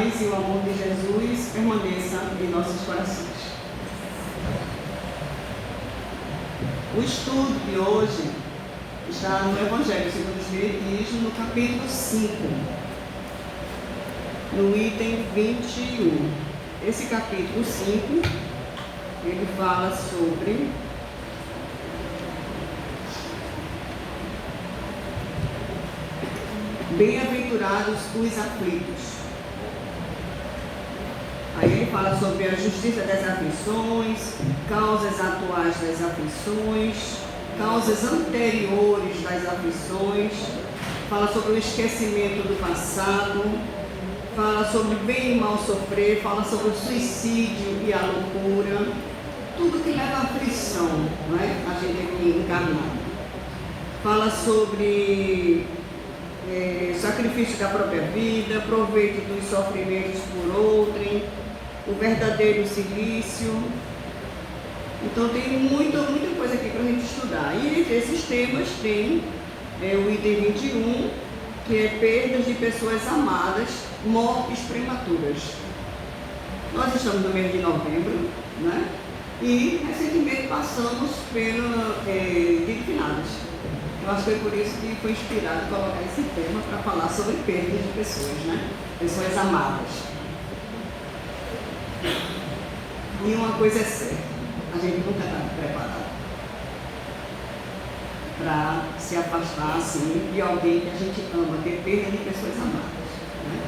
paz e o amor de Jesus permaneça em nossos corações. O estudo de hoje está no Evangelho segundo o Espiritismo, no capítulo 5, no item 21. Esse capítulo 5, ele fala sobre bem-aventurados os aflitos. Aí ele fala sobre a justiça das aflições, causas atuais das aflições, causas anteriores das aflições, fala sobre o esquecimento do passado, fala sobre bem e mal sofrer, fala sobre o suicídio e a loucura, tudo que leva à aflição, não é? A gente aqui encarnado. Fala sobre sacrifício da própria vida, proveito dos sofrimentos por outrem, o verdadeiro silício. Então tem muita coisa aqui para a gente estudar. E entre esses temas tem o item 21, que é perdas de pessoas amadas, mortes prematuras. Nós estamos no mês de novembro, né? E recentemente passamos pelo Dia de Finados. Eu acho que foi por isso que foi inspirado colocar esse tema para falar sobre perdas de pessoas, né? Pessoas amadas. E uma coisa é certa, a gente nunca está preparado para se afastar assim de alguém que a gente ama, ter perda de pessoas amadas, né?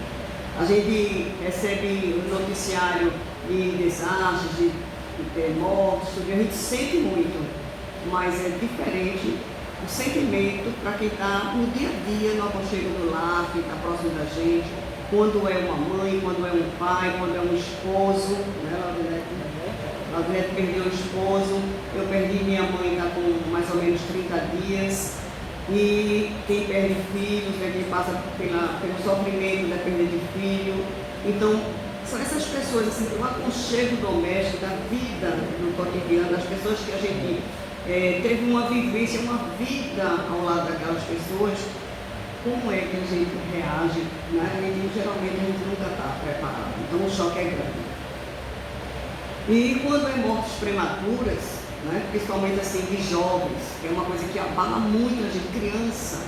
A gente recebe o noticiário de desastres, de mortes, a gente sente muito, mas é diferente o sentimento para quem está no dia a dia, no aconchego do lar, quem está próximo da gente, quando é uma mãe, quando é um pai, quando é um esposo, né? Laudinete perdeu o esposo, eu perdi minha mãe, está com mais ou menos 30 dias, e quem perde filhos, né, quem passa pelo sofrimento da perda de filho. Então, são essas pessoas, assim, o aconchego doméstico, da vida no cotidiano, das pessoas que a gente teve uma vivência, uma vida ao lado daquelas pessoas, como é que a gente reage, né? E geralmente a gente nunca está preparado, então o choque é grande. E quando é mortes prematuras, né? Principalmente assim de jovens, que é uma coisa que abala muito a gente, criança,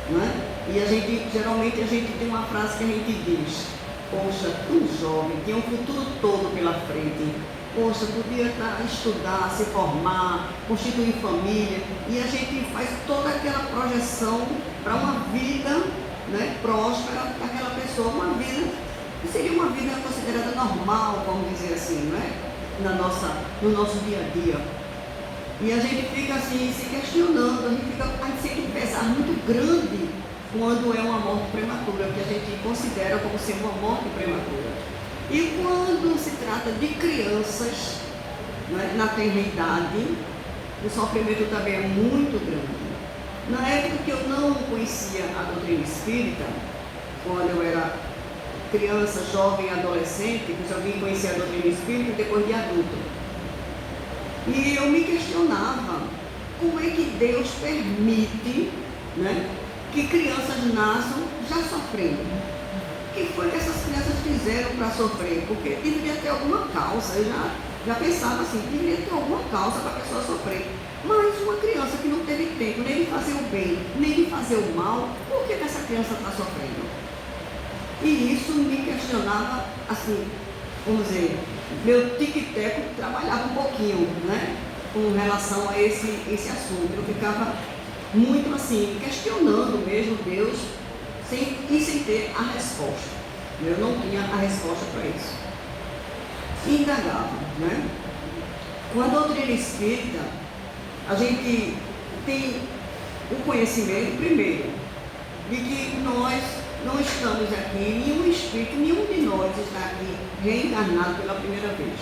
né? E geralmente a gente tem uma frase que a gente diz: poxa, tão jovem, tinha um futuro todo pela frente. Poxa, podia estudar, se formar, constituir família, e a gente faz toda aquela projeção para uma vida, né, próspera daquela pessoa, uma vida que seria uma vida considerada normal, vamos dizer assim, né, no nosso dia a dia. E a gente fica assim, se questionando, a gente sente um pesar muito grande quando é uma morte prematura, que a gente considera como sendo uma morte prematura. E quando se trata de crianças, né, na tenra idade, o sofrimento também é muito grande. Na época que eu não conhecia a doutrina espírita, quando eu era criança, jovem, adolescente, que eu vim conhecer a doutrina espírita depois de adulto. E eu me questionava como é que Deus permite, né, que crianças nasçam já sofrendo. O que foi que essas crianças fizeram para sofrer? Porque deveria ter alguma causa. Eu já pensava assim, deveria ter alguma causa para a pessoa sofrer. Mas uma criança que não teve tempo nem de fazer o bem, nem de fazer o mal, por que essa criança está sofrendo? E isso me questionava, assim, vamos dizer, meu tique-teco trabalhava um pouquinho, né, com relação a esse assunto. Eu ficava muito assim, questionando mesmo Deus, sem ter a resposta. Eu não tinha a resposta para isso. E indagava, né? Com a doutrina espírita, a gente tem o conhecimento, primeiro, de que nós não estamos aqui, nenhum espírito, nenhum de nós está aqui reencarnado pela primeira vez.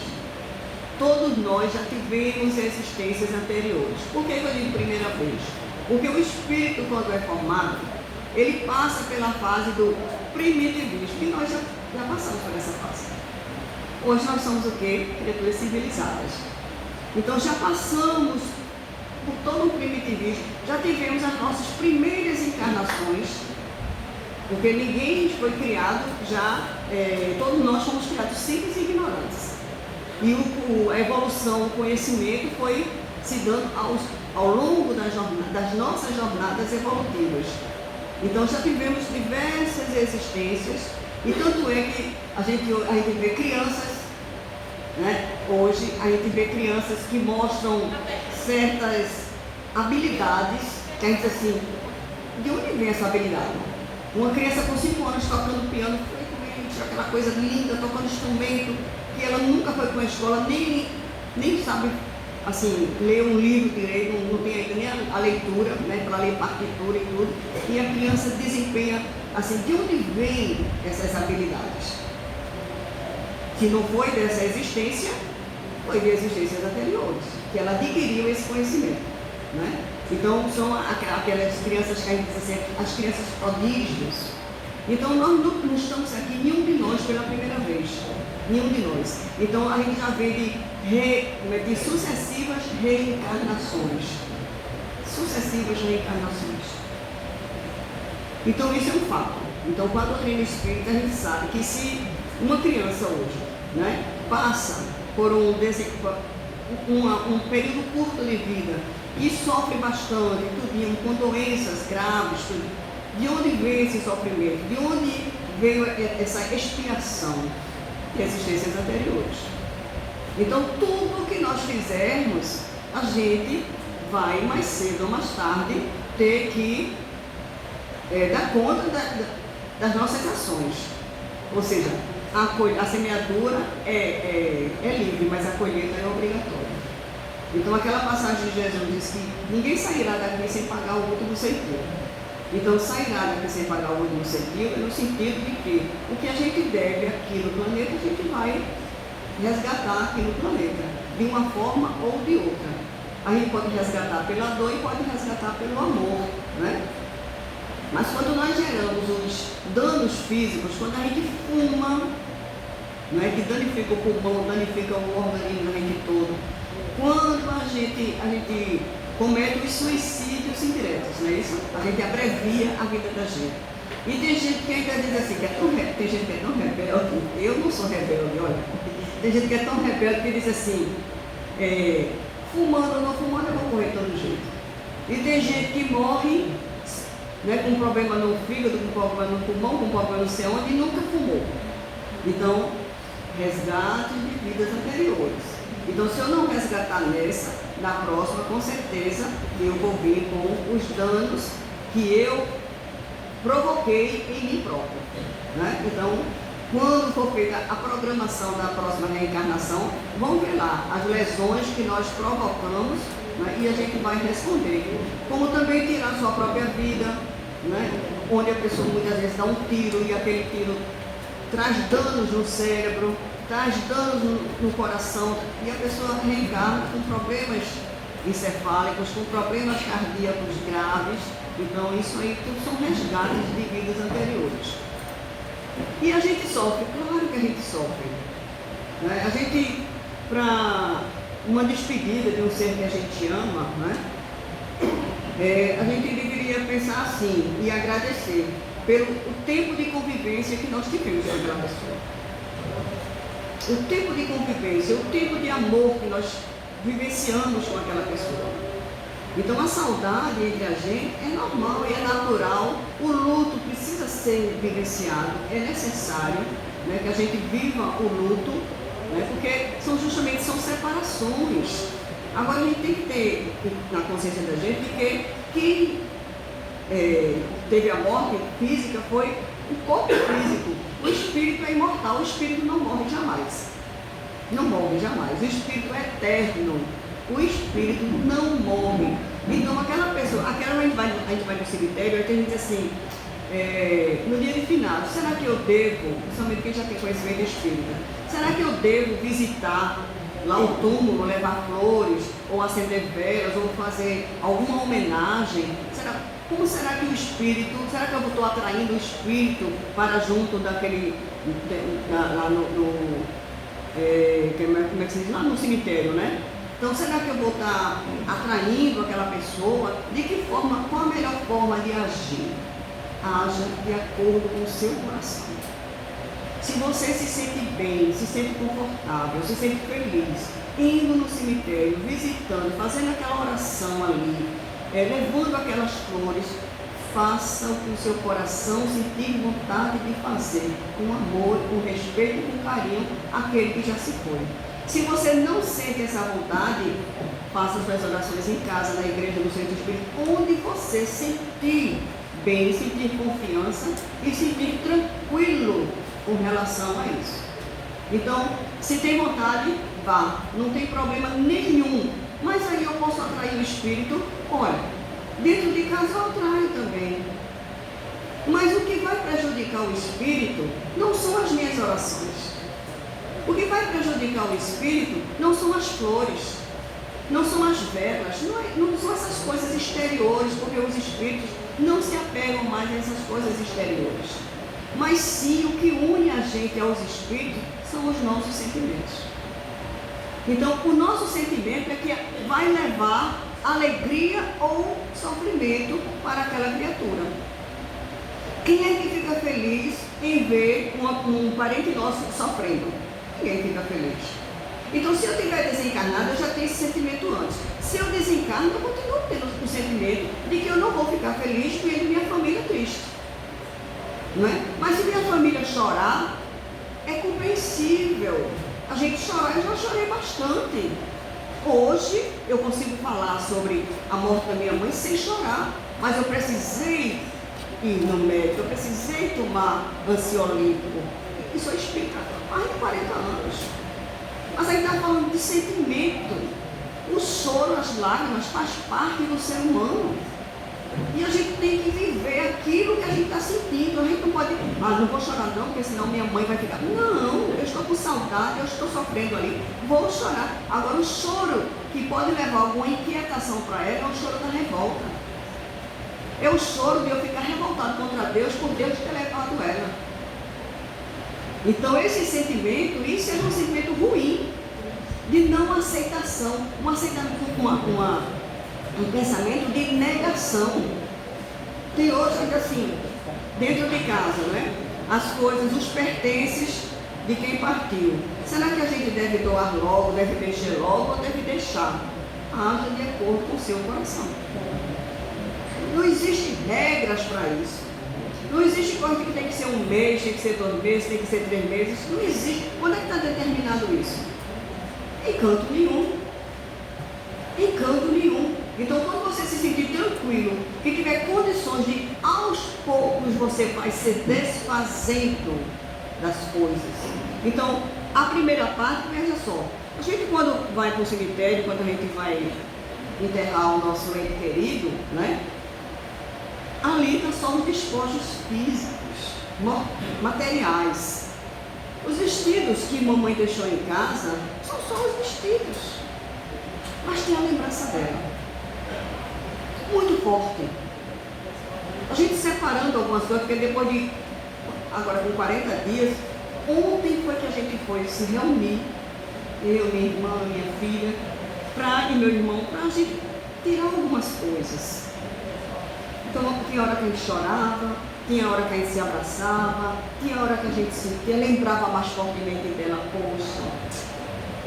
Todos nós já tivemos existências anteriores. Por que eu digo primeira vez? Porque o espírito, quando é formado, ele passa pela fase do primitivismo, e nós já passamos por essa fase. Hoje nós somos o quê? Criaturas civilizadas. Então já passamos por todo o primitivismo, já tivemos as nossas primeiras encarnações Porque ninguém foi criado já, todos nós fomos criados simples e ignorantes. E a evolução, o conhecimento foi se dando ao longo das nossas jornadas evolutivas. Então já tivemos diversas existências, e tanto é que a gente vê crianças, né? Hoje a gente vê crianças que mostram certas habilidades, que a gente diz assim, de onde vem essa habilidade? Uma criança com 5 anos tocando piano, fluentemente, aquela coisa linda, tocando instrumento, que ela nunca foi para a escola, nem sabe assim, ler um livro direito, não tem ainda nem a leitura, né, para ler partitura e tudo, e a criança desempenha, assim, de onde vem essas habilidades? Se não foi dessa existência, foi de existências anteriores, que ela adquiriu esse conhecimento, né? Então, são aquelas crianças que a gente diz assim, as crianças prodígios. Então, nós não estamos aqui, nenhum de nós, pela primeira vez. Nenhum de nós. Então, a gente já vê de sucessivas reencarnações. Sucessivas reencarnações. Então, isso é um fato. Então, com a doutrina espírita, a gente sabe que se uma criança hoje, né, passa por um período curto de vida e sofre bastante, tudinho, com doenças graves, tudo, de onde veio esse sofrimento? De onde veio essa expiação de existências anteriores? Então, tudo que nós fizermos, a gente vai, mais cedo ou mais tarde, ter que dar conta das nossas ações. Ou seja, a semeadura é livre, mas a colheita é obrigatória. Então, aquela passagem de Jesus diz que ninguém sairá daqui sem pagar o último centavo. Então, sairá daqui sem pagar o último centavo no sentido de que o que a gente deve aqui no planeta, a gente vai resgatar aqui no planeta, de uma forma ou de outra. A gente pode resgatar pela dor e pode resgatar pelo amor, né? Mas quando nós geramos os danos físicos, quando a gente fuma, não é, que danifica o pulmão, danifica o organismo da gente todo, quando a gente comete os suicídios indiretos, não é isso? A gente abrevia a vida da gente. E tem gente que ainda diz assim, tem gente que é tão rebelde, eu não sou rebelde, olha, tem gente que é tão rebelde que diz assim, fumando ou não fumando, eu vou morrer todo jeito. E tem gente que morre, né, com problema no fígado, com problema no pulmão, com problema não sei onde, e nunca fumou. Então, resgate de vidas anteriores. Então, se eu não resgatar nessa, na próxima, com certeza, eu vou vir com os danos que eu provoquei em mim próprio, né? Então, quando for feita a programação da próxima reencarnação, vamos ver lá as lesões que nós provocamos, né? E a gente vai responder. Como também tirar sua própria vida, né? Onde a pessoa muitas vezes dá um tiro e aquele tiro traz danos no cérebro, traz danos no coração, e a pessoa reencarna com problemas encefálicos, com problemas cardíacos graves. Então, isso aí tudo são resgates de vidas anteriores. E a gente sofre, claro que a gente sofre, né? A gente, para uma despedida de um ser que a gente ama, né? A gente deveria pensar assim e agradecer pelo tempo de convivência que nós tivemos com aquela pessoa. O tempo de convivência, o tempo de amor que nós vivenciamos com aquela pessoa. Então, a saudade entre a gente é normal e é natural. O luto precisa ser vivenciado, é necessário, né, que a gente viva o luto, né, porque são separações. Agora, a gente tem que ter na consciência da gente de que quem teve a morte física foi o corpo físico. O espírito é imortal, o espírito não morre jamais. Não morre jamais. O espírito é eterno. O espírito não morre. Então, aquela pessoa, a gente vai no cemitério e a gente diz assim, no dia de final, será que eu devo, principalmente quem já tem conhecimento espírita, será que eu devo visitar lá o túmulo, levar flores, ou acender velas, ou fazer alguma homenagem? Como será que o espírito, será que eu estou atraindo o espírito para junto daquele, lá como é que se diz? Lá no cemitério, né? Então, será que eu vou estar atraindo aquela pessoa? De que forma, qual a melhor forma de agir? haja de acordo com o seu coração. Se você se sente bem, se sente confortável, se sente feliz, indo no cemitério, visitando, fazendo aquela oração ali, levando aquelas flores, faça o que o seu coração sentir vontade de fazer, com amor, com respeito e com carinho, aquele que já se foi. Se você não sente essa vontade, faça suas orações em casa, na igreja do Centro Espírita, onde você sentir bem, sentir confiança e sentir tranquilo com relação a isso. Então, se tem vontade, vá, não tem problema nenhum. Mas aí eu posso atrair o espírito, olha, dentro de casa eu atraio também. Mas o que vai prejudicar o espírito não são as minhas orações. O que vai prejudicar o espírito não são as flores, não são as velas, não são essas coisas exteriores, porque os espíritos não se apegam mais a essas coisas exteriores. Mas sim, o que une a gente aos espíritos são os nossos sentimentos. Então, o nosso sentimento é que vai levar alegria ou sofrimento para aquela criatura. Quem é que fica feliz em ver um parente nosso sofrendo? Ninguém fica feliz. Então, se eu estiver desencarnado, eu já tenho esse sentimento antes. Se eu desencarno, eu continuo tendo o sentimento de que eu não vou ficar feliz vendo minha família triste. Não é? Mas se minha família chorar, é compreensível. A gente chorar, eu já chorei bastante. Hoje eu consigo falar sobre a morte da minha mãe sem chorar, mas eu precisei ir no médico, eu precisei tomar ansiolítico. Isso explica mais de 40 anos. Mas aí está falando de sentimento. O choro, as lágrimas faz parte do ser humano. E a gente tem que viver aquilo que a gente está sentindo. A gente não pode, não vou chorar não, porque senão minha mãe vai ficar. Não, eu estou com saudade, eu estou sofrendo ali, vou chorar. Agora o choro que pode levar alguma inquietação para ela é o choro da revolta. É o choro de eu ficar revoltado contra Deus por Deus ter levado ela. Então esse sentimento, isso é um sentimento ruim, de não aceitação, um pensamento de negação. Tem outros assim, dentro de casa, né? As coisas, os pertences de quem partiu. Será que a gente deve doar logo, deve mexer logo ou deve deixar? Haja de acordo com o seu coração. Não existem regras para isso. Não existe coisa que tem que ser um mês, tem que ser 2 meses, tem que ser 3 meses. Não existe. Quando é que está determinado isso? Em canto nenhum. Em canto nenhum. Então, quando você se sentir tranquilo, que tiver condições de, aos poucos, você vai se desfazendo das coisas. Então, a primeira parte, veja só, a gente quando vai para o cemitério, quando a gente vai enterrar o nosso ente querido, né? Ali estão só os despojos físicos, materiais. Os vestidos que mamãe deixou em casa são só os vestidos. Mas tem a lembrança dela. Muito forte. A gente separando algumas coisas, porque depois de, agora com 40 dias, ontem foi que a gente foi se reunir, eu, minha irmã, minha filha, e meu irmão, para a gente tirar algumas coisas. Então, tinha hora que a gente chorava, tinha hora que a gente se abraçava, tinha hora que a gente sentia, lembrava mais fortemente dela, poxa,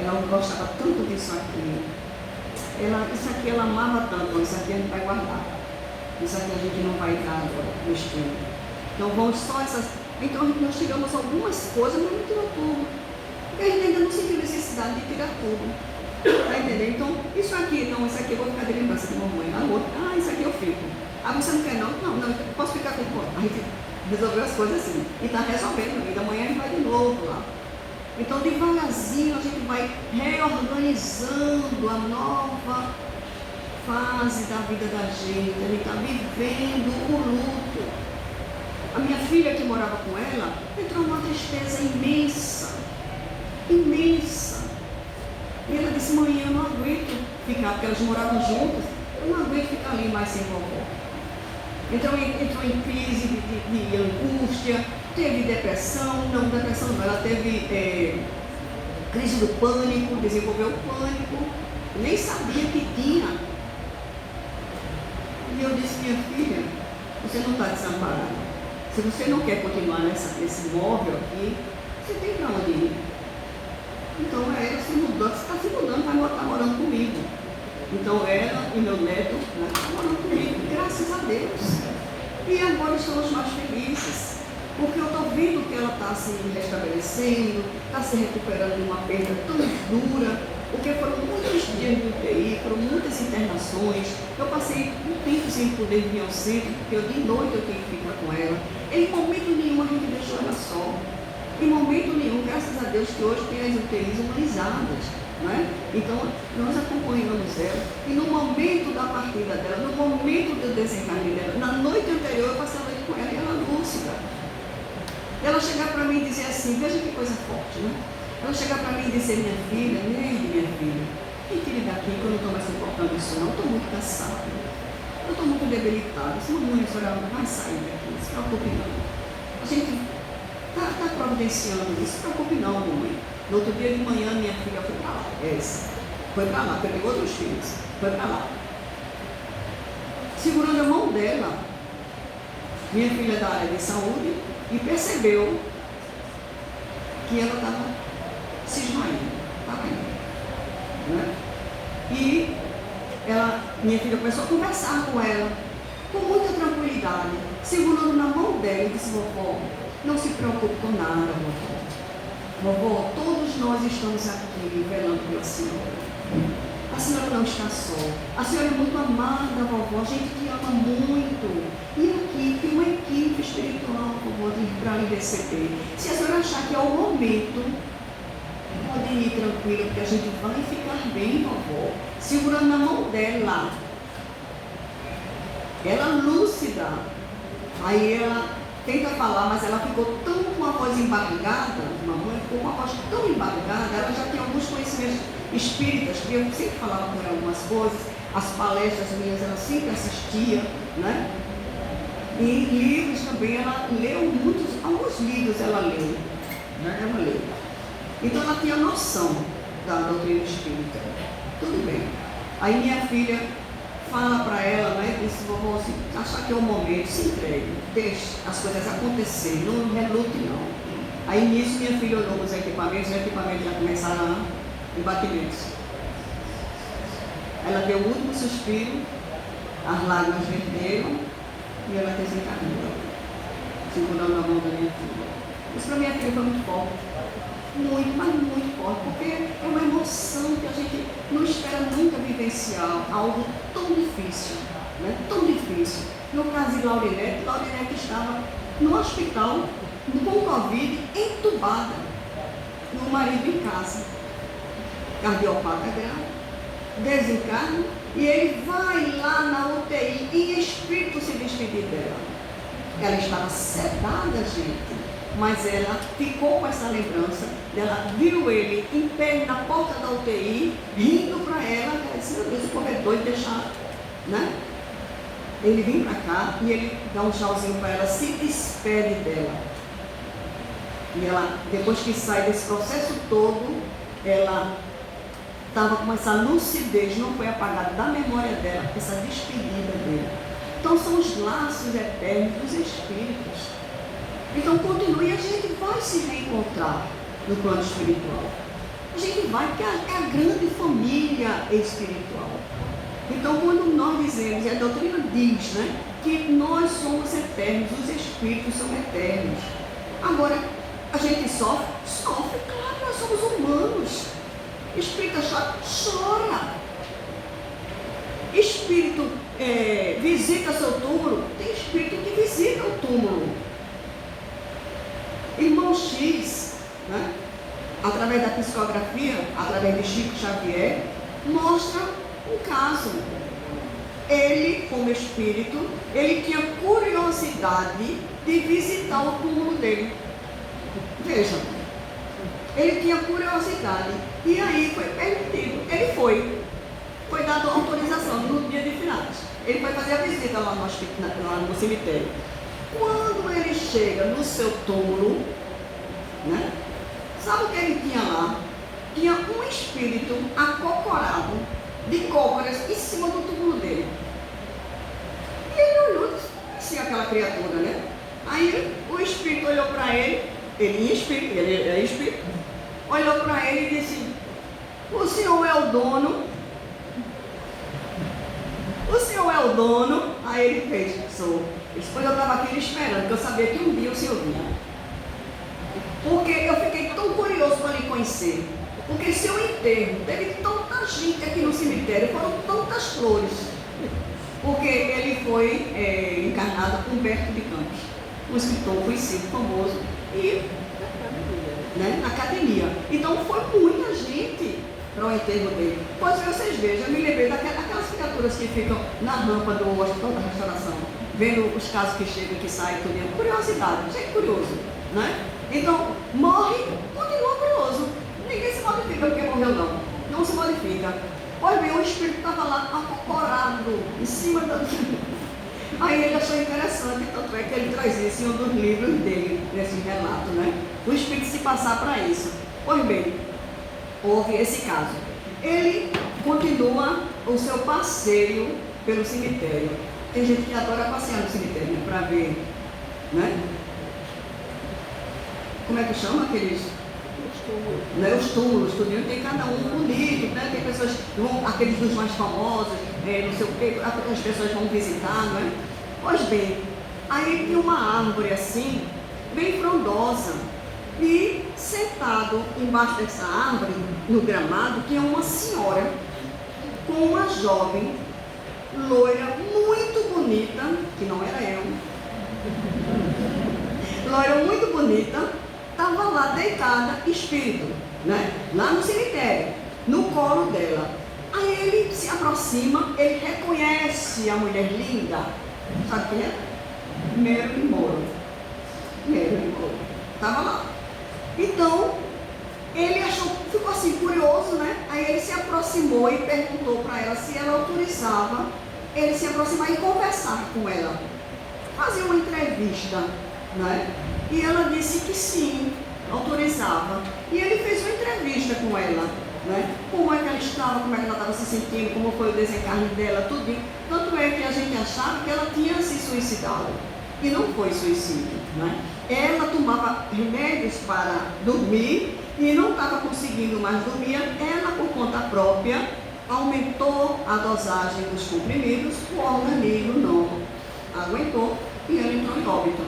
ela gostava tanto disso aqui. Isso aqui ela amava tanto, isso aqui a gente vai guardar. Isso aqui a gente não vai entrar agora no espírito. Então vamos só essas. Então nós tiramos algumas coisas, mas não tirou tudo. Porque a gente ainda não sentiu necessidade de tirar tudo. Está entendendo? Então, isso aqui, então, isso aqui eu vou ficar de lembrança de mamãe. Isso aqui eu fico. Você não quer não? Não, eu posso ficar com o. A gente resolveu as coisas assim. E está resolvendo. E amanhã a gente vai de novo lá. Então, devagarzinho, a gente vai reorganizando a nova fase da vida da gente. A gente está vivendo o luto. A minha filha que morava com ela entrou numa tristeza imensa. Imensa. E ela disse, mãe, eu não aguento ficar, porque elas moravam juntas, eu não aguento ficar ali mais sem vovó. Entrou em crise de angústia, teve depressão, ela teve crise do pânico, desenvolveu pânico, nem sabia que tinha. E eu disse, minha filha, Você não está desamparado. Se você não quer continuar nesse móvel aqui, você tem para onde ir. Então ela se mudou, você está se mudando, vai estar morando comigo. Então ela e meu neto estão morando comigo, graças a Deus. E agora estamos mais felizes, porque eu estou vendo que ela está se restabelecendo, está se recuperando de uma perda tão dura, porque foram muitos dias de UTI, foram muitas internações. Eu passei um tempo sem poder vir ao centro, porque de noite eu tinha que ficar com ela. Em momento nenhum a gente deixou ela só. Em momento nenhum, graças a Deus que hoje tem as UTIs humanizadas. Né? Então, nós acompanhamos ela. E no momento da partida dela, no momento do desencarne dela, na noite anterior eu passei a noite com ela e ela lúcida. Ela chegar para mim e dizer assim, veja que coisa forte, né? Ela chegar para mim e dizer, minha filha, minha filha, quem tire daqui que eu não estou mais suportando isso não, eu estou muito cansada. Eu estou muito debilitada. Se mamãe, a senhora não vai sair daqui, não se preocupe não. A gente está providenciando isso, não se preocupe não, mamãe. No outro dia de manhã, minha filha foi para lá. Foi para lá, pegou outros filhos. Foi para lá. Segurando a mão dela, minha filha da área de saúde, e percebeu que ela estava se esmaiando. Estava indo. Né? E minha filha começou a conversar com ela, com muita tranquilidade, segurando na mão dela e disse, vovó, não se preocupe com nada, vovó. Vovó, todos nós estamos aqui velando pela senhora. A senhora não está só. A senhora é muito amada, vovó. A gente te ama muito. E aqui tem uma equipe espiritual, vovó, para lhe receber. Se a senhora achar que é o momento, pode ir tranquila, porque a gente vai ficar bem, vovó. Segurando na mão dela. Ela lúcida. Aí ela tenta falar, mas ela ficou tão com a voz embargada, mamãe ficou com a voz tão embargada, ela já tinha alguns conhecimentos espíritas, que eu sempre falava com ela algumas coisas, as palestras minhas ela sempre assistia, né? E livros também, ela leu alguns livros ela leu, né? Ela leu. Então ela tinha noção da doutrina espírita. Tudo bem. Aí minha filha fala para ela, né, disse, vovó, se achar que é o momento, se entregue, deixe as coisas acontecerem, não relute não. Aí nisso minha filha olhou os equipamentos já começaram a batimentos. Ela deu o último suspiro, as lágrimas verderam e ela desencarnou, segurando a mão da minha filha. Isso para minha filha foi muito forte. Muito, mas muito forte, porque é uma emoção que a gente não espera nunca vivenciar, algo tão difícil, né? Tão difícil. No caso de Laurinete estava no hospital, com Covid, entubada, e o marido em casa, cardiopata grave, desencarna, e ele vai lá na UTI e espírito se despedir dela. Ela estava sedada, gente. Mas ela ficou com essa lembrança, ela viu ele em pé na porta da UTI, rindo para ela disse, meu Deus, o povo é doido deixar, né? Ele vem para cá e ele dá um tchauzinho para ela, se despede dela. E ela, depois que sai desse processo todo, ela estava com essa lucidez, não foi apagada da memória dela, essa despedida dele. Então são os laços eternos dos espíritos. Então continue, a gente vai se reencontrar no plano espiritual. A gente vai, porque é a grande família espiritual. Então quando nós dizemos, e a doutrina diz, né, que nós somos eternos, os espíritos são eternos. Agora, a gente sofre? Sofre, claro, nós somos humanos. Espírito chora. Espírito visita seu túmulo, tem espírito que visita o túmulo. Irmão X, né, através da psicografia, através de Chico Xavier, mostra um caso. Ele, como espírito, ele tinha curiosidade de visitar o túmulo dele. Veja, ele tinha curiosidade. E aí foi permitido. Ele foi dado autorização no dia de finados. Ele foi fazer a visita lá no cemitério. Quando ele chega no seu túmulo, né, sabe o que ele tinha lá? Tinha um espírito acocorado de cócoras em cima do túmulo dele. E ele olhou e disse, conhecia aquela criatura, né? Aí o espírito olhou para ele, ele é espírito, olhou para ele e disse: o senhor é o dono? O senhor é o dono? Aí ele fez: sou. Depois eu estava aqui esperando, porque eu sabia que um dia o senhor vinha. Porque eu fiquei tão curioso para lhe conhecer. Porque seu enterro teve tanta gente aqui no cemitério, foram tantas flores. Porque ele foi encarnado com Humberto de Campos, um escritor conhecido, famoso, e na academia. Então foi muita gente para o enterro dele. Pois vocês vejam, eu me lembrei daquelas criaturas que ficam na rampa do Hospital da Restauração, vendo os casos que chegam e que saem, tudo. Curiosidade, gente curioso, né? Então, morre, continua curioso. Ninguém se modifica porque morreu, não. Não se modifica. Pois bem, o espírito estava lá acocorado em cima da... Aí ele achou interessante, tanto é que ele traz isso em um dos livros dele, nesse relato, né? O espírito se passar para isso. Pois bem, houve esse caso. Ele continua o seu passeio pelo cemitério. Tem gente que adora passear no cemitério, né? Para ver, né? Como é que chama aqueles? Os túmulos, tudo. Tem cada um bonito, né? Tem pessoas que vão, aqueles dos mais famosos, não sei o que, as pessoas vão visitar, não é? Pois bem, aí tem uma árvore assim, bem frondosa, e sentado embaixo dessa árvore, no gramado, tinha uma senhora com uma jovem loira muito bonita, que não era eu, loira muito bonita, estava lá deitada, espírito, né? Lá no cemitério, no colo dela. Aí ele se aproxima, ele reconhece a mulher linda. Sabe quem é? Marilyn Monroe. Marilyn Monroe. Estava lá. Então, ele ficou assim, curioso, né? Aí ele se aproximou e perguntou para ela se ela autorizava ele se aproximar e conversar com ela. Fazer uma entrevista, né? E ela disse que sim, autorizava. E ele fez uma entrevista com ela, né? Como é que ela estava, como é que ela estava se sentindo, como foi o desencarne dela, tudo. Tanto é que a gente achava que ela tinha se suicidado. E não foi suicídio, né? Ela tomava remédios para dormir e não estava conseguindo mais dormir. Ela, por conta própria, aumentou a dosagem dos comprimidos, o organismo não aguentou e ela entrou em óbito.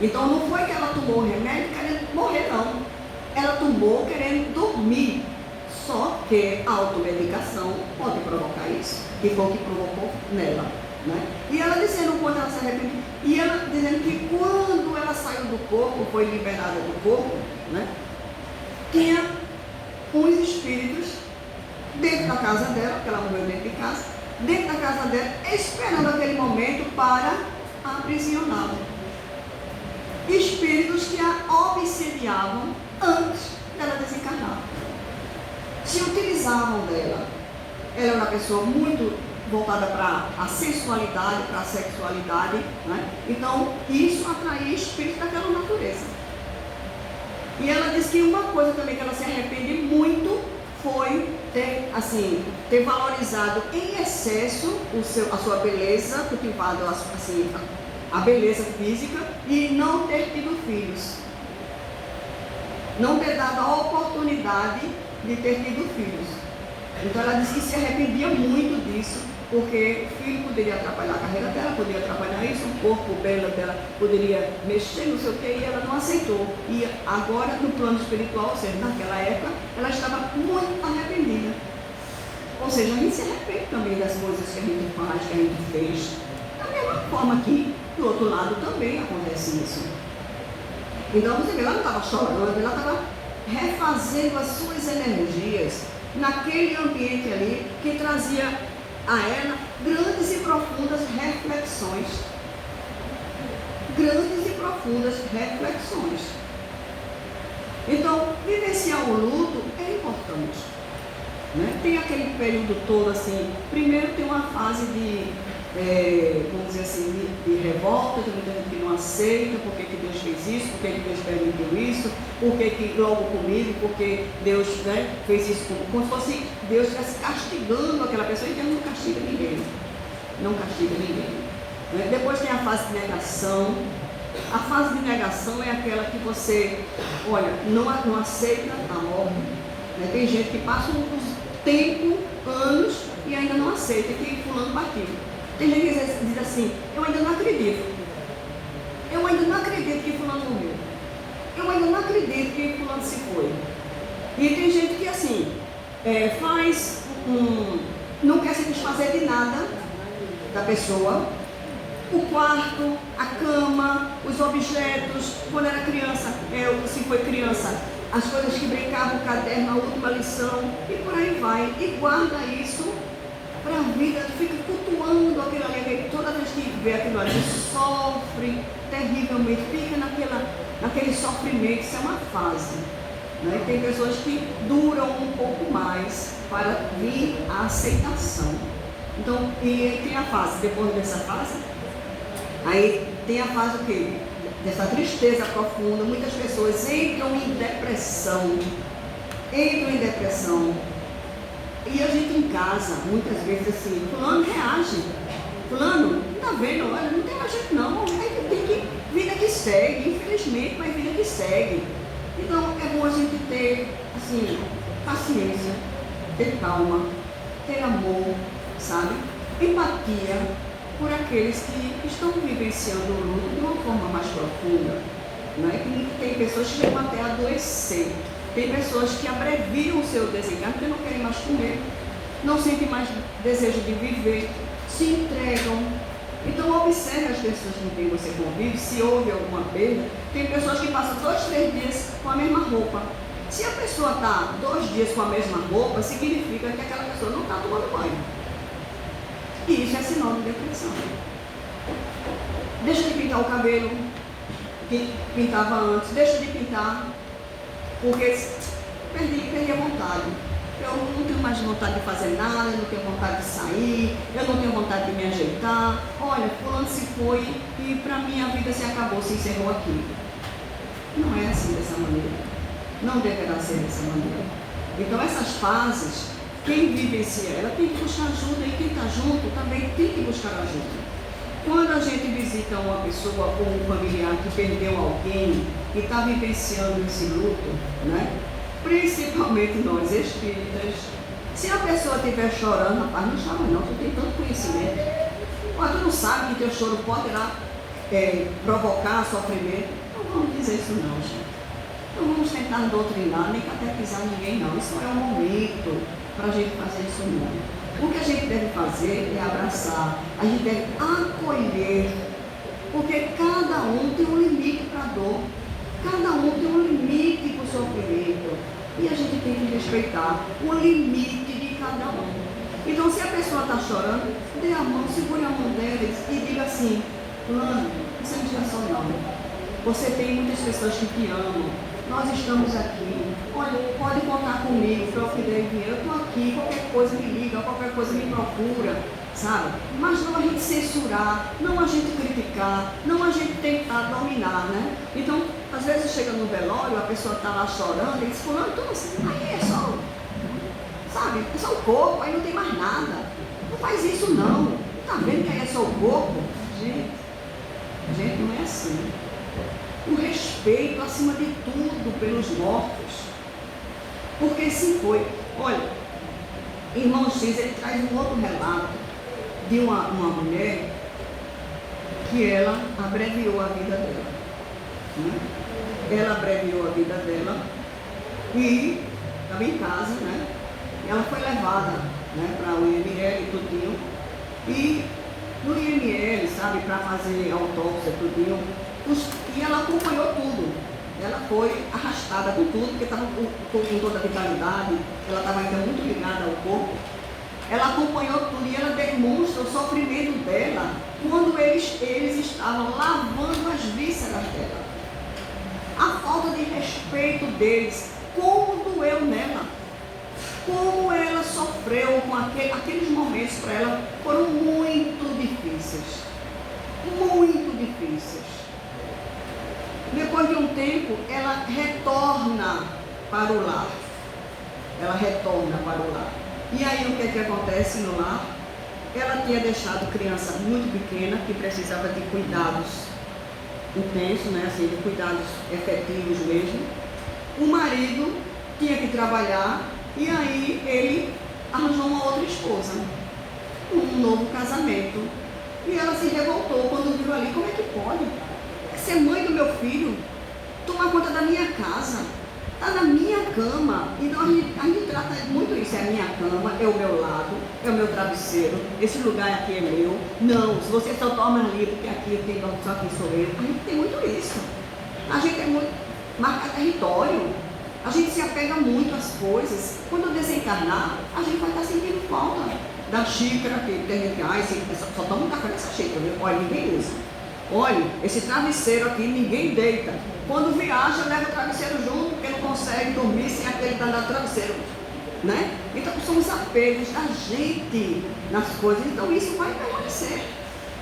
Então não foi que ela tomou o remédio querendo morrer, não. Ela tomou querendo dormir. Só que a automedicação pode provocar isso, que foi o que provocou nela, né? E ela dizendo quando ela se arrependeu, e ela dizendo que quando ela saiu do corpo, foi liberada do corpo, né? Tinha uns espíritos dentro da casa dela, porque ela morreu dentro de casa, dentro da casa dela, esperando aquele momento para aprisioná-la. Espíritos que a obsediavam antes dela desencarnar. Se utilizavam dela. Ela era uma pessoa muito voltada para a sensualidade, para a sexualidade, né? Então, isso atraía espíritos daquela natureza. E ela disse que uma coisa também que ela se arrepende muito foi ter valorizado em excesso a sua beleza, cultivado assim, a beleza física e não ter tido filhos. Não ter dado a oportunidade de ter tido filhos. Então ela disse que se arrependia muito disso, porque o filho poderia atrapalhar a carreira dela, poderia atrapalhar isso, o corpo belo dela poderia mexer, não sei o que, e ela não aceitou. E agora, no plano espiritual, ou seja, naquela época, ela estava muito arrependida. Ou seja, a gente se arrepende também das coisas que a gente faz, que a gente fez. Da mesma forma que, do outro lado, também acontece isso. Então, você vê, ela não estava chorando, ela estava refazendo as suas energias naquele ambiente ali que trazia a ela grandes e profundas reflexões. Grandes e profundas reflexões. Então, vivenciar o luto é importante, né? Tem aquele período todo assim, primeiro tem uma fase de vamos dizer assim, de revolta, de muita gente que não aceita, por que Deus fez isso, por que Deus permitiu isso, por que logo comigo, porque Deus, né, fez isso como se fosse Deus estivesse castigando aquela pessoa, e Deus não castiga ninguém. Não castiga ninguém. Depois tem a fase de negação. A fase de negação é aquela que você, olha, não aceita a morte. Tem gente que passa um tempo, anos, e ainda não aceita que fulano partiu. Tem gente que diz assim, eu ainda não acredito. Eu ainda não acredito que fulano morreu. Eu ainda não acredito que fulano se foi. E tem gente que assim, não quer se desfazer de nada da pessoa. O quarto, a cama, os objetos, quando era criança, se foi criança, as coisas que brincavam, o caderno, a última lição, e por aí vai. E guarda isso para a vida, fica cultuando aquilo ali, toda vez que vê aquilo ali, sofre terrivelmente, fica naquele sofrimento. Isso é uma fase. Né? Tem pessoas que duram um pouco mais para vir a aceitação. Então, e tem a fase, depois dessa fase, aí tem a fase o quê? Dessa tristeza profunda. Muitas pessoas entram em depressão. E a gente em casa, muitas vezes assim, fulano reage. Fulano, tá vendo? Olha, não tem mais jeito não. Aí tem que, vida que segue, infelizmente, mas vida que segue. Então é bom a gente ter, assim, paciência, ter calma, ter amor, sabe? Empatia por aqueles que estão vivenciando o luto de uma forma mais profunda. Né? Tem pessoas que chegam até a adoecer. Tem pessoas que abreviam o seu desencarne porque não querem mais comer, não sentem mais desejo de viver, se entregam. Então observe as pessoas com quem você convive, se houve alguma perda. Tem pessoas que passam 2, 3 dias com a mesma roupa. Se a pessoa está 2 dias com a mesma roupa, significa que aquela pessoa não está tomando banho. E isso é sinal de depressão. Deixa de pintar o cabelo que pintava antes, deixa de pintar, porque perdi a vontade. Eu não tenho mais vontade de fazer nada, eu não tenho vontade de sair, eu não tenho vontade de me ajeitar. Olha, fulano se foi e para mim a vida se acabou, se encerrou aqui. Não é assim dessa maneira. Não deverá ser dessa maneira. Então essas fases, quem vivencia ela tem que buscar ajuda, e quem está junto também tem que buscar ajuda. Quando a gente visita uma pessoa ou um familiar que perdeu alguém, que está vivenciando esse luto, né? Principalmente nós espíritas, se a pessoa estiver chorando, rapaz, não chora não, tu tem tanto conhecimento. Mas tu não sabe que teu choro pode lá provocar sofrimento. Não vamos dizer isso não, gente. Não vamos tentar doutrinar, nem catequizar ninguém não. Isso não é o momento para a gente fazer isso não. O que a gente deve fazer é abraçar, a gente deve acolher, porque cada um tem um limite para a dor, cada um tem um limite para o sofrimento, e a gente tem que respeitar o limite de cada um. Então, se a pessoa está chorando, dê a mão, segure a mão deles e diga assim, fulano, você não está só não, você tem muitas pessoas que te amam, nós estamos aqui, olha, pode contar comigo para o que der dinheiro, eu estou aqui, qualquer coisa me liga, qualquer coisa me procura, sabe? Mas não a gente censurar, não a gente criticar, não a gente tentar dominar, né? Então, às vezes chega no velório, a pessoa está lá chorando, e diz, fulano, então assim, aí é só, sabe? É só o corpo, aí não tem mais nada. Não faz isso não, tá vendo que aí é só o corpo? Gente, não é assim. O respeito acima de tudo pelos mortos. Porque se foi, olha, irmão X, ele traz um outro relato de uma mulher que ela abreviou a vida dela. Né? Ela abreviou a vida dela e estava em casa, né? Ela foi levada, né, para o IML e tudinho. E no IML, sabe, para fazer autópsia e tudinho, e ela acompanhou tudo. Ela foi arrastada com tudo, porque estava com toda a vitalidade, ela estava ainda muito ligada ao corpo. Ela acompanhou tudo e ela demonstra o sofrimento dela quando eles estavam lavando as vísceras dela. A falta de respeito deles, como doeu nela, como ela sofreu com aqueles momentos para ela, foram muito difíceis. Muito difíceis. Depois de um tempo, ela retorna para o lar. Ela retorna para o lar. E aí o que é que acontece no lar? ela tinha deixado criança muito pequena, que precisava de cuidados intensos, né? Assim, de cuidados efetivos mesmo. O marido tinha que trabalhar e aí ele arranjou uma outra esposa, um novo casamento. E ela se revoltou quando viu ali, como é que pode? Ser mãe do meu filho, tomar conta da minha casa, está na minha cama. Então a gente trata muito isso, é a minha cama, é o meu lado, é o meu travesseiro, esse lugar aqui é meu. Não, se você só toma ali, porque aqui tem só aqui sou eu. A gente tem muito isso. A gente é muito marca território. A gente se apega muito às coisas. Quando desencarnar, a gente vai estar sentindo falta da xícara, que tem gente que só toma um café nessa xícara, viu? Olha, ninguém usa. Olha, esse travesseiro aqui ninguém deita. Quando viaja, leva o travesseiro junto, porque não consegue dormir sem aquele danado travesseiro, né? Então são os apegos da gente nas coisas. Então isso vai permanecer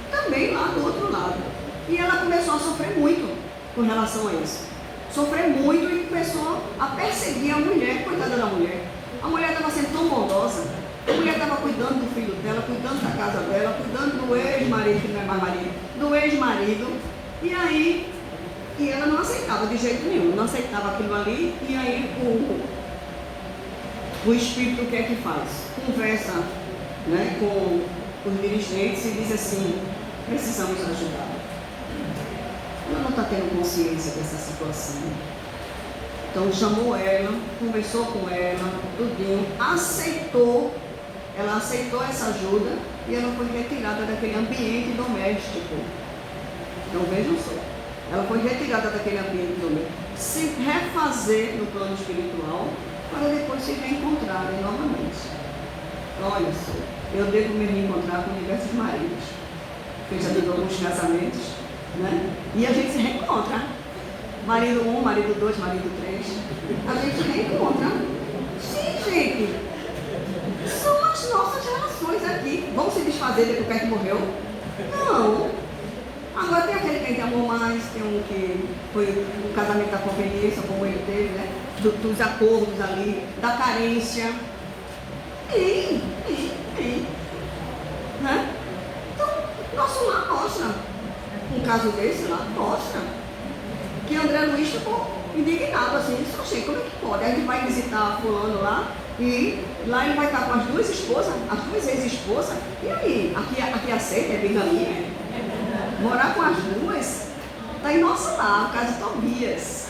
também lá do outro lado. E ela começou a sofrer muito com relação a isso. Sofrer muito e começou a perseguir a mulher, coitada da mulher. A mulher estava sendo tão bondosa. A mulher estava cuidando do filho dela, cuidando da casa dela, cuidando do ex-marido, que não é mais marido, do ex-marido. E aí, ela não aceitava de jeito nenhum, não aceitava aquilo ali. E aí o espírito o que é que faz? Conversa, né, com os dirigentes e diz assim, precisamos ajudar. Ela não está tendo consciência dessa situação. Então chamou ela, conversou com ela, tudinho, ela aceitou essa ajuda e ela foi retirada daquele ambiente doméstico. Então vejam só, ela foi retirada daquele ambiente doméstico, se refazer no plano espiritual, para depois se reencontrarem novamente. Olha só, eu devo me reencontrar com diversos maridos, porque já tive alguns casamentos, né? E a gente se reencontra. Marido 1, marido 2, marido 3. A gente reencontra. Sim, gente. São as nossas relações aqui. Vão se desfazer depois que o pai morreu? Não. Agora tem aquele que tem amor mais, tem um que foi o casamento da conveniência, como ele teve, né? Dos acordos ali, da carência. Tem. Né? Então, nosso lar mostra. Um caso desse lá, mostra. Que André Luiz ficou indignado assim, disse, achei, como é que pode? Aí ele vai visitar fulano lá, e lá ele vai estar com as duas esposas, as duas ex-esposas, e aí? Aqui aceita, é bigamia? Morar com as duas? Está em nosso lar, o caso de Tobias,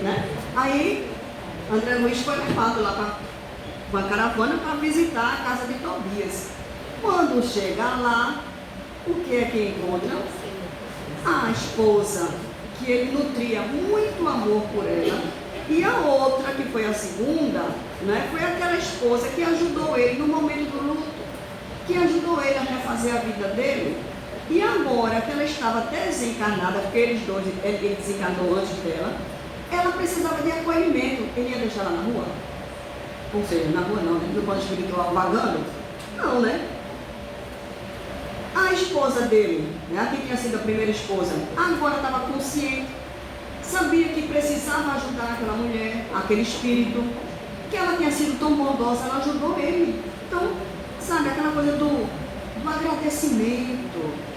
né? Aí André Luiz foi levado lá com a caravana para visitar a casa de Tobias. Quando chega lá, o que é que encontra? A esposa, que ele nutria muito amor por ela, e a outra, que foi a segunda, né, foi aquela esposa que ajudou ele no momento do luto, que ajudou ele a refazer a vida dele, e agora que ela estava desencarnada, porque ele desencarnou antes dela, ela precisava de acolhimento. Ele ia deixar ela na rua? Ou seja, na rua não, no plano espiritual vagando? Não, né? A esposa dele, né, que tinha sido a primeira esposa, agora estava consciente, sabia que precisava ajudar aquela mulher, aquele espírito, que ela tinha sido tão bondosa, ela ajudou ele. Então, sabe, aquela coisa do agradecimento.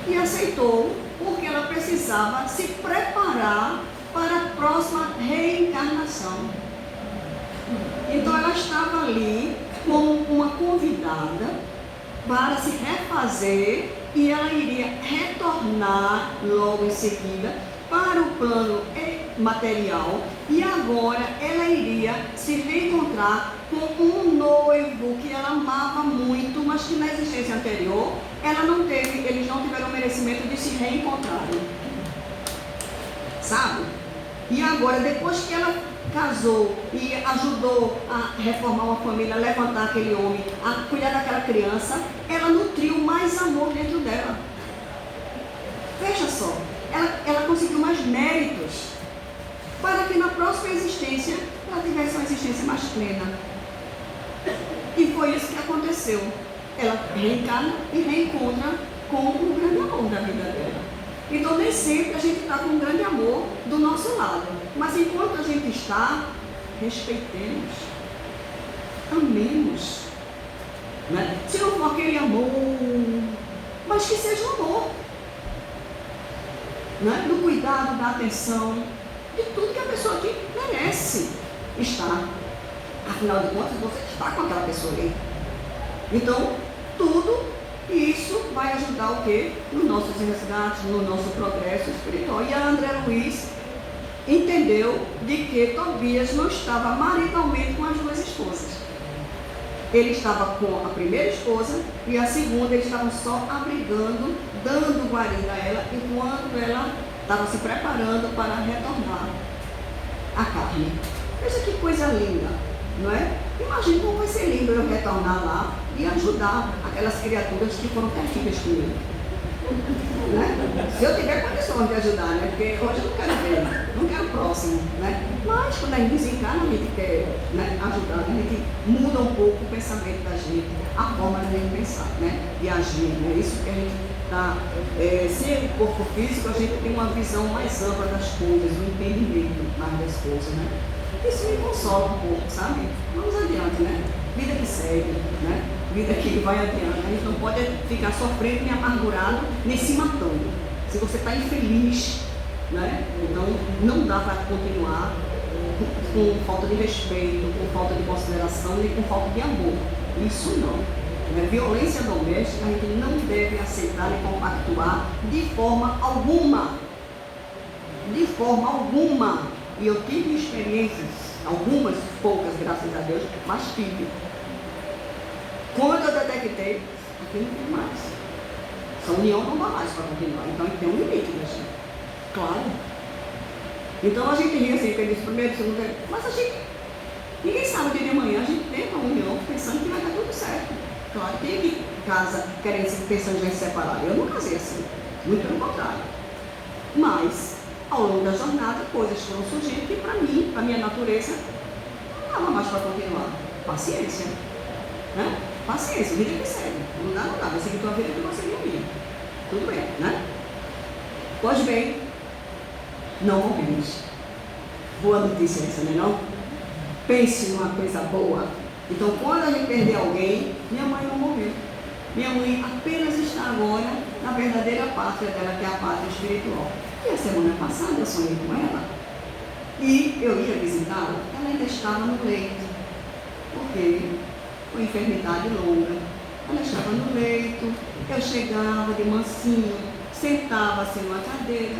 E aceitou, porque ela precisava se preparar para a próxima reencarnação. Então ela estava ali como uma convidada para se refazer, e ela iria retornar logo em seguida para o plano material, e agora ela iria se reencontrar com um noivo que ela amava muito, mas que na existência anterior eles não tiveram o merecimento de se reencontrarem, sabe? E agora, depois que ela casou e ajudou a reformar uma família, a levantar aquele homem, a cuidar daquela criança, ela nutriu mais amor dentro dela. Veja só, ela conseguiu mais méritos para que na próxima existência ela tivesse uma existência mais plena. E foi isso que aconteceu. Ela reencarna e reencontra com um grande amor da vida dela. Então nem sempre a gente está com um grande amor do nosso lado, mas enquanto a gente está, respeitemos, amemos, Né? Se não for aquele amor, mas que seja um amor. Né? Do cuidado, da atenção, de tudo que a pessoa aqui merece estar. Afinal de contas, você está com aquela pessoa ali. Então, tudo isso vai ajudar o quê? Nos nossos resgates, no nosso progresso espiritual. E a André Luiz entendeu de que Tobias não estava maritalmente com as duas esposas. Ele estava com a primeira esposa e a segunda eles estavam só abrigando, dando guarida a ela, enquanto ela estava se preparando para retornar à carne. Veja que coisa linda, não é? Imagina como vai ser lindo eu retornar lá e ajudar aquelas criaturas que foram terríveis comigo. Né? Se eu tiver condições de ajudar, né? Porque hoje eu não quero ver, não quero próximo, né? Mas quando a gente desencarna, a gente quer, né, ajudar, a gente muda um pouco o pensamento da gente, a forma de a gente pensar, né? De agir, né? Isso que a gente está, sem o corpo físico, a gente tem uma visão mais ampla das coisas, um entendimento mais das coisas, né? Isso me consola um pouco, sabe? Vamos adiante, né? Vida que segue, né? Vida que vai adiante. A gente não pode ficar sofrendo nem amargurado, nem se matando. Se você está infeliz, né? Então não dá para continuar com falta de respeito, com falta de consideração, nem com falta de amor. Isso não. Né? Violência doméstica a gente não deve aceitar e compactuar de forma alguma. De forma alguma. E eu tive experiências, algumas poucas, graças a Deus, mas tive. Quando eu detectei, aqui não tem mais. Essa união não dá mais para continuar. Então tem um limite, né, gente? Claro. Então a gente ri assim, feliz primeiro, segundo, mas a gente, ninguém sabe o dia de amanhã, a gente tem uma união pensando que vai dar tudo certo. Claro, quem que casa pensando em se separar? Eu não casei assim, muito pelo contrário. Mas, ao longo da jornada, coisas foram surgindo que para mim, para minha natureza, não dava mais para continuar. Paciência. Né? Paciência, vida que segue. Não dá, vai seguir tua vida que você viu. Tudo bem, né? Pois bem, não morremos. Boa notícia essa, não é não? Pense numa coisa boa. Então, quando a gente perder alguém, minha mãe não morreu. Minha mãe apenas está agora na verdadeira pátria dela, que é a pátria espiritual. E a semana passada eu sonhei com ela. E eu ia visitá-la, ela ainda estava no leito. Porque uma enfermidade longa. Ela estava no leito, eu chegava de mansinho, sentava-se numa cadeira,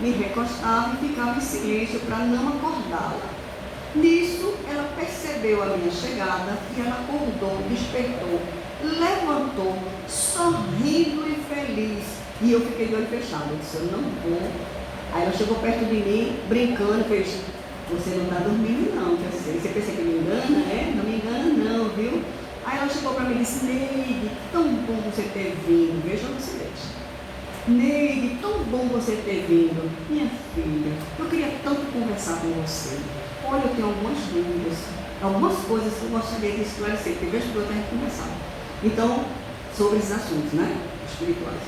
me recostava e ficava em silêncio para não acordá-la. Nisso, ela percebeu a minha chegada e ela acordou, despertou, levantou, sorrindo e feliz. E eu fiquei de olho fechado, eu disse, eu não vou. Aí ela chegou perto de mim, brincando, fez, você não está dormindo não, que eu sei. Você pensa que me engana, né? Não me engana não, viu? Aí ela chegou para mim e disse, Neide, tão bom você ter vindo, veja você. Neide, tão bom você ter vindo. Minha filha, eu queria tanto conversar com você. Olha, eu tenho algumas dúvidas, algumas coisas que eu gostaria de esclarecer, porque vejo que eu tenho que conversar. Então, sobre esses assuntos, né? Espirituais.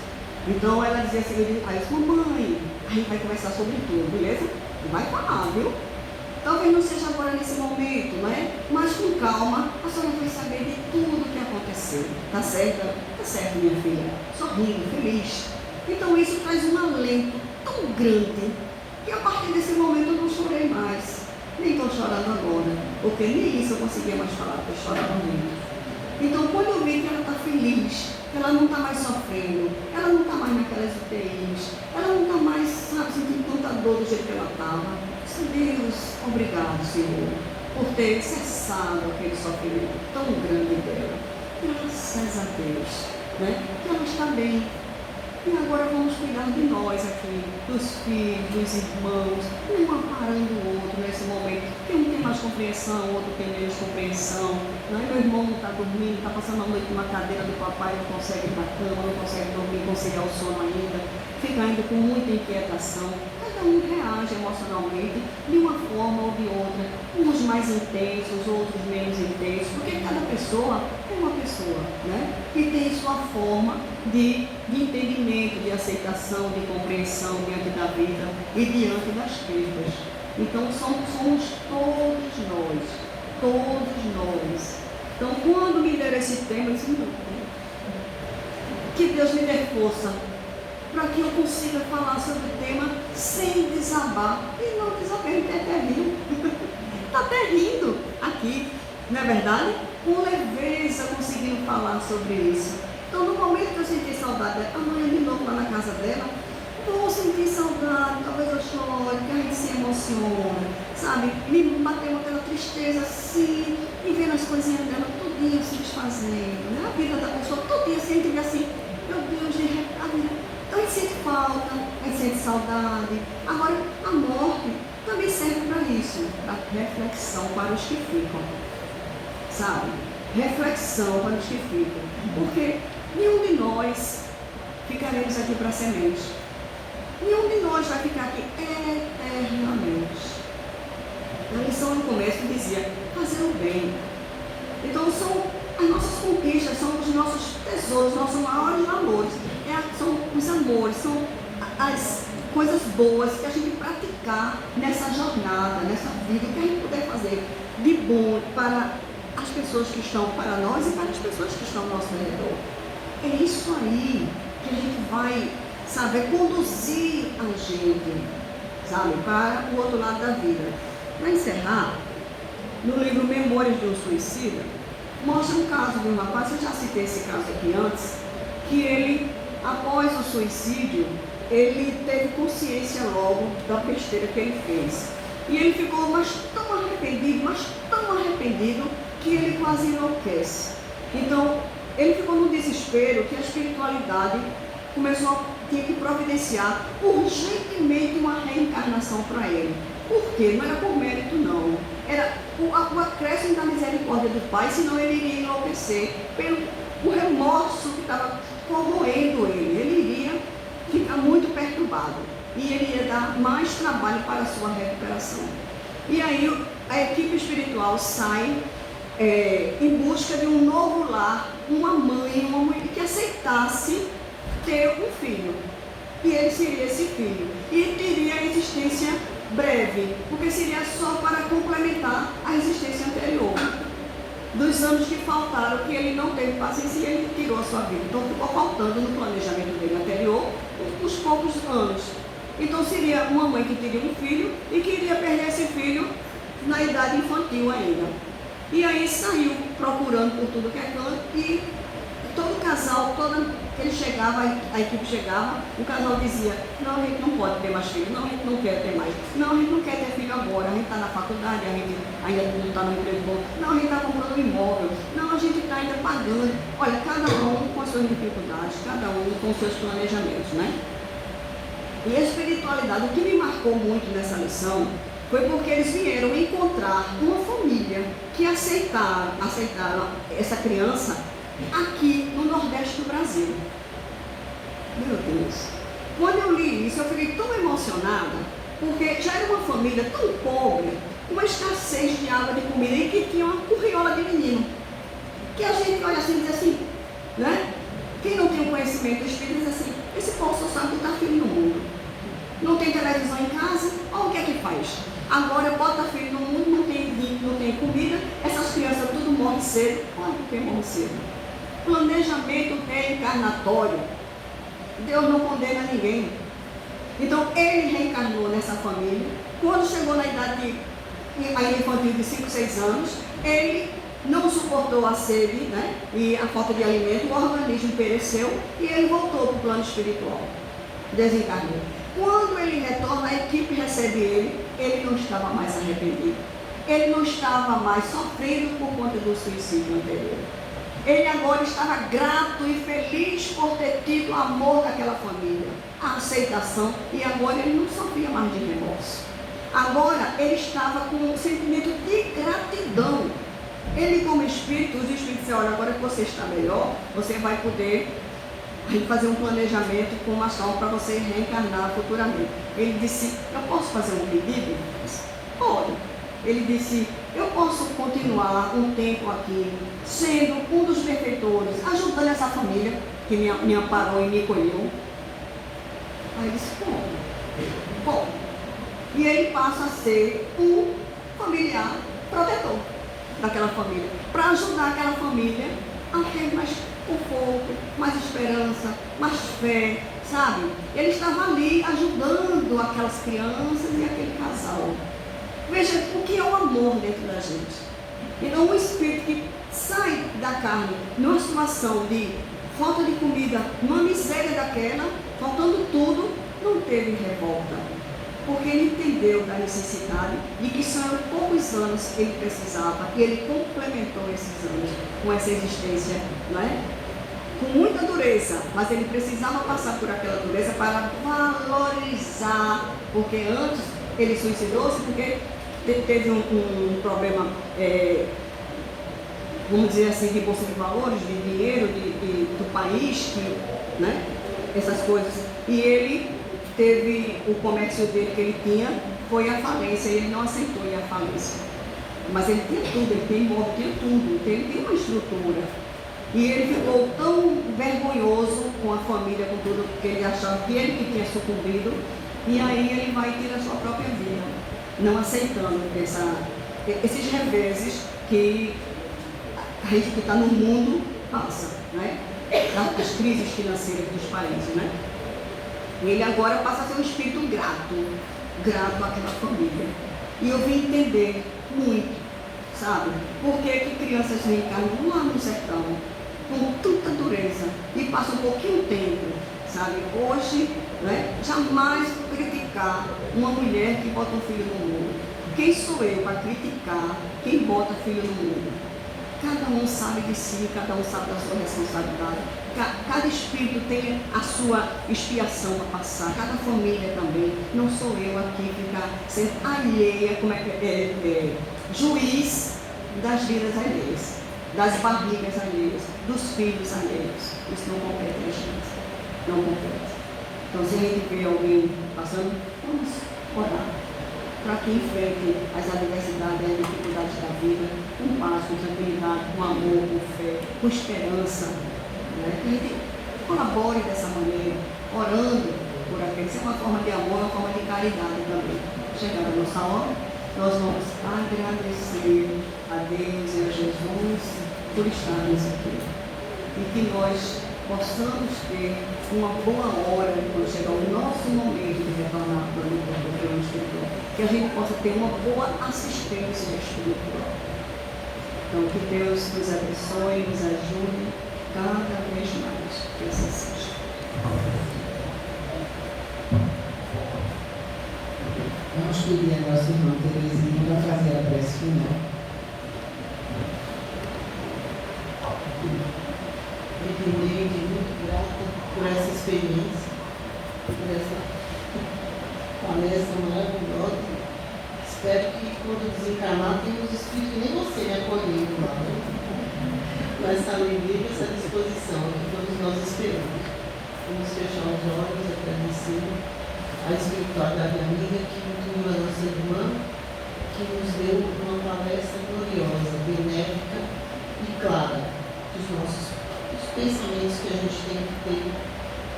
Então ela dizia assim, aí eu disse, mamãe, a gente vai conversar sobre tudo, beleza? E vai falar, viu? Talvez não seja agora nesse momento, né? Mas com calma, a senhora vai saber de tudo o que aconteceu. Tá certo? Tá certo, minha filha. Sorrindo, feliz. Então isso traz um alento tão grande que a partir desse momento eu não chorei mais. Nem estou chorando agora, porque nem isso eu conseguia mais falar, porque eu chorava muito. Então quando eu vi que ela está feliz, ela não está mais sofrendo, ela não está mais naquelas UTIs, ela não está mais, sabe, sentindo tanta dor do jeito que ela estava. Deus, obrigado, Senhor, por ter cessado aquele sofrimento tão grande dela. Graças a Deus, né? Que ela está bem. E agora vamos cuidar de nós aqui, dos filhos, dos irmãos, um amparando o outro nesse momento. Que um tem mais compreensão, o outro tem menos compreensão. Né? Meu irmão não está dormindo, está passando a noite numa cadeira do papai, não consegue ir para a cama, não consegue dormir, conciliar o sono ainda, fica ainda com muita inquietação. Cada um reage emocionalmente de uma forma ou de outra, uns mais intensos, outros menos intensos, porque cada pessoa é uma pessoa, né? E tem sua forma de entendimento, de aceitação, de compreensão diante da vida e diante das perdas. Então somos todos nós Então, quando me deram esse tema, eu disse, não, que Deus me dê força para que eu consiga falar sobre o tema sem desabar. E não desabei, até rindo. Está até rindo aqui, não é verdade? Com leveza conseguindo falar sobre isso. Então, no momento que eu senti saudade dela, amanhã de novo lá na casa dela, vou sentir saudade, talvez eu chore, que a gente se emociona, sabe? Me bateu aquela tristeza assim, e vendo as coisinhas dela todinha se desfazendo, né? A vida da pessoa todinha assim, fica assim, meu Deus, de repente, então a gente sente falta, a gente sente saudade. Agora, a morte também serve para isso, para reflexão para os que ficam, sabe? Reflexão para os que ficam, porque nenhum de nós ficaremos aqui para semente. Nenhum de nós vai ficar aqui eternamente. A lição no começo dizia, fazer o bem. Então são as nossas conquistas, são os nossos tesouros, nossos maiores valores. São os amores, são as coisas boas que a gente praticar nessa jornada, nessa vida, que a gente puder fazer de bom para as pessoas que estão para nós e para as pessoas que estão ao nosso redor. É isso aí que a gente vai saber conduzir a gente, sabe, para o outro lado da vida. Para encerrar, no livro Memórias de um Suicida, mostra um caso de um rapaz, eu já citei esse caso aqui antes, que ele, após o suicídio, ele teve consciência logo da besteira que ele fez. E ele ficou tão arrependido, que ele quase enlouquece. Então, ele ficou no desespero que a espiritualidade tinha que providenciar urgentemente uma reencarnação para ele. Por quê? Não era por mérito, não. Era o acréscimo da misericórdia do Pai, senão ele iria enlouquecer pelo remorso que estava corroendo ele. Ele iria ficar muito perturbado e ele ia dar mais trabalho para a sua recuperação. E aí a equipe espiritual sai em busca de um novo lar, uma mãe que aceitasse ter um filho. E ele seria esse filho. E teria a existência breve, porque seria só para complementar a existência anterior. Dos anos que faltaram, que ele não teve paciência e ele tirou a sua vida. Então ficou faltando no planejamento dele anterior uns poucos anos. Então seria uma mãe que teria um filho e que iria perder esse filho na idade infantil ainda. E aí saiu procurando por tudo que é canto e todo casal, ele chegava, a equipe chegava, o casal dizia, não, a gente não pode ter mais filho, não, a gente não quer ter mais, não, a gente não quer ter filho agora, a gente está na faculdade, a gente ainda não está no emprego bom, não, a gente está comprando um imóvel, não, a gente está ainda pagando. Olha, cada um com as suas dificuldades, cada um com os seus planejamentos, né? E a espiritualidade, o que me marcou muito nessa lição, foi porque eles vieram encontrar uma família que aceitaram essa criança aqui no Nordeste do Brasil. Meu Deus, quando eu li isso, eu fiquei tão emocionada, porque já era uma família tão pobre, uma escassez de água, de comida, e que tinha uma curriola de menino, que a gente olha assim e diz assim, né? Quem não tem o conhecimento do Espírito diz assim, esse povo só sabe botar filho no mundo. Não tem televisão em casa, olha o que é que faz. Agora bota filho no mundo, não tem comida, essas crianças tudo morrem cedo. Olha por que morrem cedo. Planejamento reencarnatório. Deus não condena ninguém. Então ele reencarnou nessa família. Quando chegou na idade infantil de 5, 6 anos, ele não suportou a sede, né, e a falta de alimento, o organismo pereceu e ele voltou para o plano espiritual. Desencarnou. Quando ele retorna, a equipe recebe ele não estava mais arrependido. Ele não estava mais sofrendo por conta do suicídio anterior. Ele agora estava grato e feliz por ter tido o amor daquela família, a aceitação, e agora ele não sofria mais de remorso. Agora ele estava com um sentimento de gratidão. Ele, como espírito, os espíritos disseram, olha, agora que você está melhor, você vai poder fazer um planejamento com uma ação para você reencarnar futuramente. Ele disse, eu posso fazer um pedido? Pode. Ele disse, eu posso continuar um tempo aqui, sendo um dos benfeitores, ajudando essa família que me amparou e me acolheu. Aí ele disse, pode. E ele passa a ser um familiar protetor. daquela família, para ajudar aquela família a ter mais conforto, mais esperança, mais fé, sabe? Ele estava ali ajudando aquelas crianças e aquele casal. Veja o que é o amor dentro da gente. E não um espírito que sai da carne numa situação de falta de comida, numa miséria daquela, faltando tudo, não teve revolta. Porque ele entendeu da necessidade de que só eram poucos anos que ele precisava e ele complementou esses anos com essa existência, não é? Com muita dureza, mas ele precisava passar por aquela dureza para valorizar, porque antes ele suicidou-se porque teve um problema, vamos dizer assim, de bolsa de valores, de dinheiro, do país, né? Essas coisas. E ele teve o comércio dele que ele tinha, foi a falência, e ele não aceitou ir à falência. Mas ele tinha tudo, ele tinha imóvel, tinha tudo, então ele tinha uma estrutura. E ele ficou tão vergonhoso com a família, com tudo, porque ele achava que ele que tinha sucumbido, e aí ele vai ter a sua própria vida, não aceitando esses reveses que a gente que está no mundo passa, né? Das crises financeiras dos países, né? E ele agora passa a ser um espírito grato àquela família. E eu vim entender muito, sabe? Por que crianças reencarnam lá no sertão, com tanta dureza, e passam um pouquinho tempo, sabe? Hoje, né, jamais criticar uma mulher que bota um filho no mundo. Quem sou eu para criticar quem bota filho no mundo? Cada um sabe de si, cada um sabe da sua responsabilidade. Cada espírito tem a sua expiação a passar, cada família também. Não sou eu aqui ficar sendo alheia, juiz das vidas alheias, das barrigas alheias, dos filhos alheios. Isso não compete a gente, não compete. Então, se a gente vê alguém passando, vamos orar para que enfrente as adversidades e as dificuldades da vida com paz, com tranquilidade, com amor, com fé, com esperança. Né? Que a gente colabore dessa maneira, orando por aqueles. Isso é uma forma de amor, uma forma de caridade também. Chegando a nossa hora, nós vamos agradecer a Deus e a Jesus por estarmos aqui. E que nós possamos ter uma boa hora quando chegar o nosso momento de retornar para o plano espiritual. Que a gente possa ter uma boa assistência espiritual. Então, que Deus nos abençoe, nos ajude cada vez mais. Que assim seja. Vamos pedir a nossa irmã Terezinha para fazer a prece final. Primeiramente, muito grata por essa experiência, por essa palestra maravilhosa. Espero que quando desencarnar tenha os espíritos que nem você me acolhendo lá. Com essa alegria, com essa disposição que todos nós esperamos. Vamos fechar os olhos, agradecer a espiritualidade amiga que nutriu a nossa irmã, que nos deu uma palestra gloriosa, benéfica e clara dos pensamentos que a gente tem que ter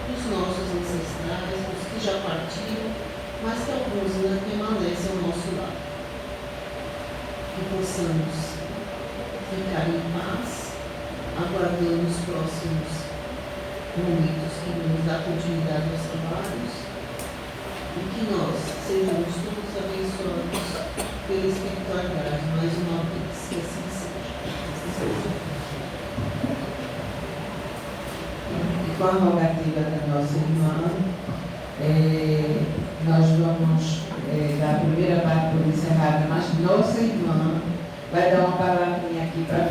dos nossos ancestrais, dos que já partiram, mas que alguns ainda permanecem ao nosso lado. Que possamos ficar em paz, aguardando os próximos momentos que nos dá continuidade aos trabalhos e que nós sejamos todos abençoados pela espiritualidade, mais uma vez, que assim seja. Com a rogativa da nossa irmã, nós vamos dar a primeira parte por encerrada, mas nossa irmã vai dar uma palavrinha aqui para